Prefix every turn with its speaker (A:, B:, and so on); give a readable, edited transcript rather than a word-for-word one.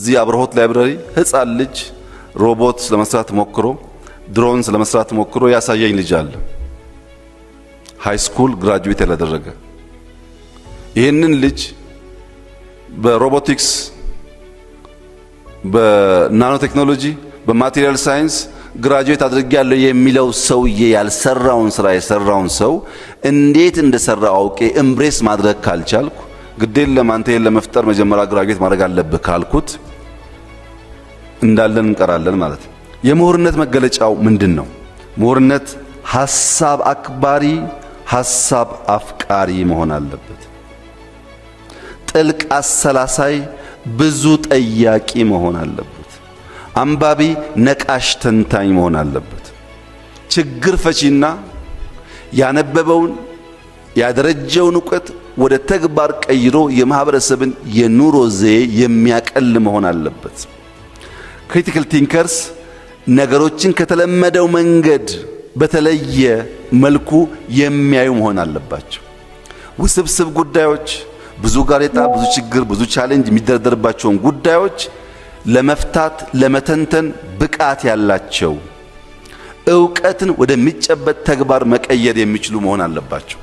A: እዚህ አብርሆት ላይብረሪ ህፃን ልጅ ሮቦት ለመስራት ሞክሮ ድሮንስ ለመስራት ሞክሮ ያሳየኝ ልጅ አለ። ሃይ ስኩል ግራጁዌት ያላደረገ ይሄንን ልጅ በሮቦቲክስ በናኖ ቴክኖሎጂ በማቴሪያል ሳይንስ ግራጁዌት አድርጌያለሁ የሚለው ሰውዬ ያልሰራውን ስራ የሰራውን ሰው እንዴት እንደሰራው አውቄ ኤምብሬስ ማድረግ ካልቻልኩ ግዴን ለማንተን ለመፍጠር መጀመሪያ ግራጁዌት ማድረግ አለብህ ካልኩት እንዳለን እንቀራለን ማለት ነው። የምሁርነት መገለጫው ምንድነው? ምሁርነት ሐሳብ አክባሪ ሐሳብ አፍቃሪ መሆን አለበት። ጥልቅ አሰላሳይ ብዙ ጠያቂ መሆን አለበት። አንባቢ ነቃሽ ተንታኝ መሆን አለበት። ችግር ፈቺና ያነበበውን ያደረጀውን ዕውቀት ወደ ተግባር ቀይሮ የማህበረሰብን የኑሮ ዘዬ የሚያቀል መሆን አለበት። ክሪቲካል ቲንከርስ ነገሮችን ከተለመደው መንገድ በተለየ መልኩ የሚያዩ መሆን አለባቸው። ውስብስብ ጉዳዮች፣ ብዙ ጋሬጣ፣ ብዙ ችግር፣ ብዙ ቻሌንጅ የሚደረደርባቸውን ጉዳዮች ለመፍታት ለመተንተን ብቃት ያላቸው ዕውቀትን ወደሚጨበጥ ተግባር መቀየር የሚችሉ መሆን አለባቸው።